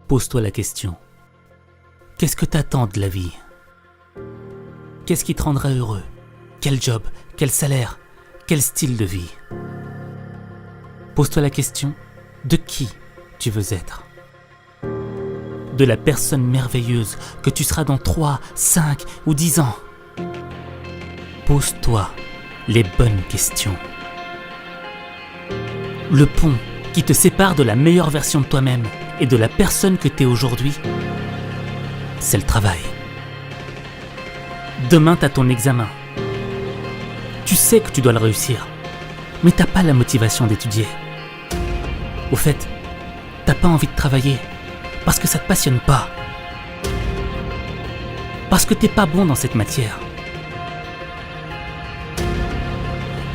Pose-toi la question. Qu'est-ce que t'attends de la vie? Qu'est-ce qui te rendra heureux? Quel job? Quel salaire? Quel style de vie? Pose-toi la question de qui tu veux être. De la personne merveilleuse que tu seras dans 3, 5 ou 10 ans. Pose-toi les bonnes questions. Le pont qui te sépare de la meilleure version de toi-même et de la personne que t'es aujourd'hui, c'est le travail. Demain, t'as ton examen. Tu sais que tu dois le réussir, mais t'as pas la motivation d'étudier. Au fait, t'as pas envie de travailler parce que ça te passionne pas. Parce que t'es pas bon dans cette matière.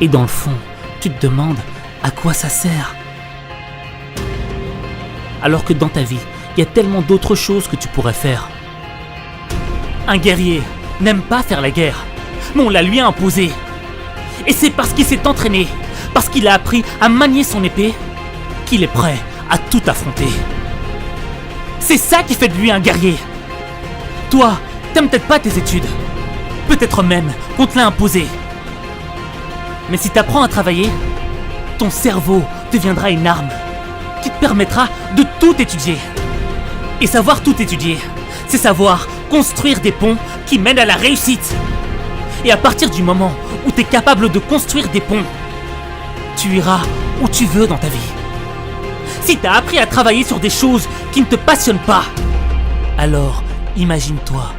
Et dans le fond, tu te demandes à quoi ça sert. Alors que dans ta vie, il y a tellement d'autres choses que tu pourrais faire. Un guerrier n'aime pas faire la guerre, mais on la lui a imposée. Et c'est parce qu'il s'est entraîné, parce qu'il a appris à manier son épée, qu'il est prêt à tout affronter. C'est ça qui fait de lui un guerrier. Toi, t'aimes peut-être pas tes études. Peut-être même qu'on te l'a imposé. Mais si t'apprends à travailler, ton cerveau deviendra une arme qui te permettra de tout étudier. Et savoir tout étudier, c'est savoir construire des ponts qui mènent à la réussite. Et à partir du moment où tu es capable de construire des ponts, tu iras où tu veux dans ta vie. Si tu as appris à travailler sur des choses qui ne te passionnent pas, alors imagine-toi,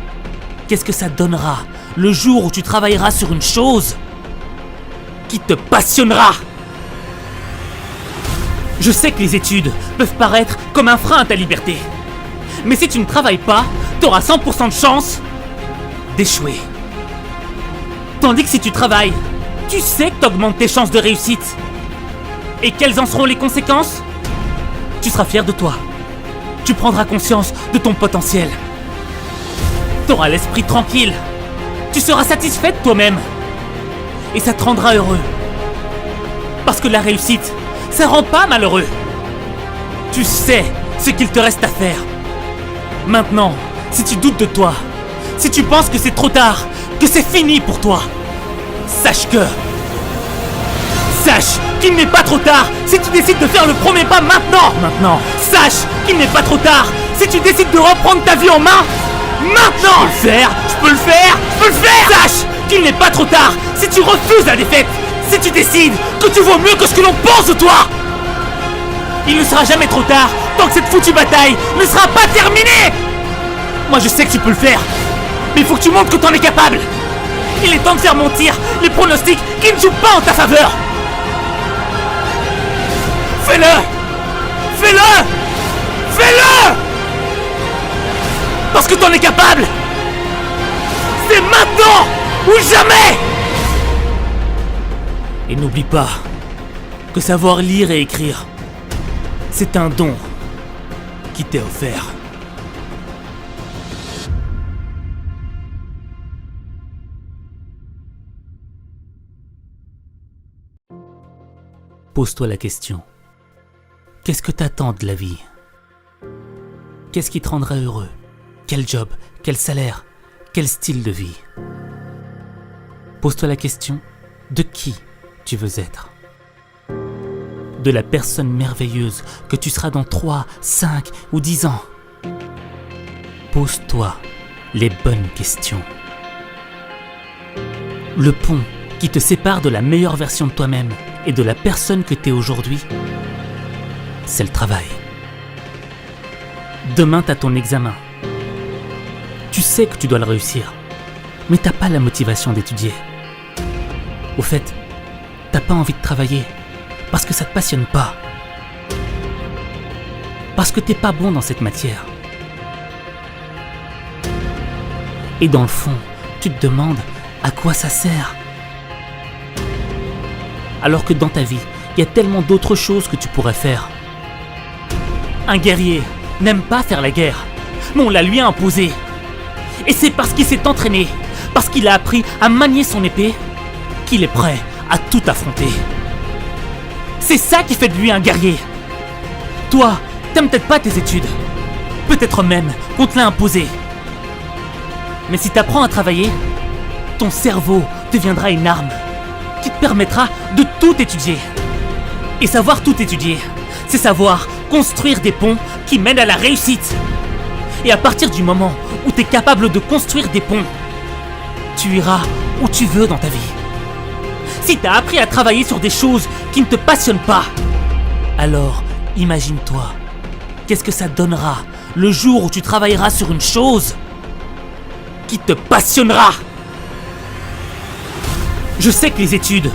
qu'est-ce que ça donnera le jour où tu travailleras sur une chose qui te passionnera. Je sais que les études peuvent paraître comme un frein à ta liberté. Mais si tu ne travailles pas, tu auras 100% de chance d'échouer. Tandis que si tu travailles, tu sais que tu augmentes tes chances de réussite. Et quelles en seront les conséquences? Tu seras fier de toi. Tu prendras conscience de ton potentiel. Tu auras l'esprit tranquille. Tu seras satisfait de toi-même. Et ça te rendra heureux. Parce que la réussite, ça rend pas malheureux. Tu sais ce qu'il te reste à faire. Maintenant, si tu doutes de toi, si tu penses que c'est trop tard, que c'est fini pour toi, sache qu'il n'est pas trop tard si tu décides de faire le premier pas maintenant. Sache qu'il n'est pas trop tard si tu décides de reprendre ta vie en main. Maintenant. Je peux le faire. Sache qu'il n'est pas trop tard si tu refuses la défaite. Si tu décides que tu vaux mieux que ce que l'on pense de toi. Il ne sera jamais trop tard tant que cette foutue bataille ne sera pas terminée. Moi je sais que tu peux le faire, mais il faut que tu montres que t'en es capable. Il est temps de faire mentir les pronostics qui ne jouent pas en ta faveur. Fais-le. Parce que t'en es capable. C'est maintenant ou jamais. Et n'oublie pas que savoir lire et écrire, c'est un don qui t'est offert. Pose-toi la question. Qu'est-ce que t'attends de la vie? Qu'est-ce qui te rendra heureux? Quel job? Quel salaire? Quel style de vie? Pose-toi la question de qui tu veux être. De la personne merveilleuse que tu seras dans 3, 5 ou 10 ans. Pose-toi les bonnes questions. Le pont qui te sépare de la meilleure version de toi-même et de la personne que t'es aujourd'hui, c'est le travail. Demain, t'as ton examen. Tu sais que tu dois le réussir, mais t'as pas la motivation d'étudier. Au fait, t'as pas envie de travailler parce que ça te passionne pas. Parce que t'es pas bon dans cette matière. Et dans le fond, tu te demandes à quoi ça sert. Alors que dans ta vie, il y a tellement d'autres choses que tu pourrais faire. Un guerrier n'aime pas faire la guerre, mais on la lui a imposée. Et c'est parce qu'il s'est entraîné, parce qu'il a appris à manier son épée, qu'il est prêt à tout affronter. C'est ça qui fait de lui un guerrier. Toi, t'aimes peut-être pas tes études. Peut-être même qu'on te l'a imposé. Mais si tu apprends à travailler, ton cerveau deviendra une arme qui te permettra de tout étudier. Et savoir tout étudier, c'est savoir construire des ponts qui mènent à la réussite. Et à partir du moment où tu es capable de construire des ponts, tu iras où tu veux dans ta vie. Si tu as appris à travailler sur des choses qui ne te passionnent pas, alors imagine-toi, qu'est-ce que ça donnera le jour où tu travailleras sur une chose qui te passionnera. Je sais que les études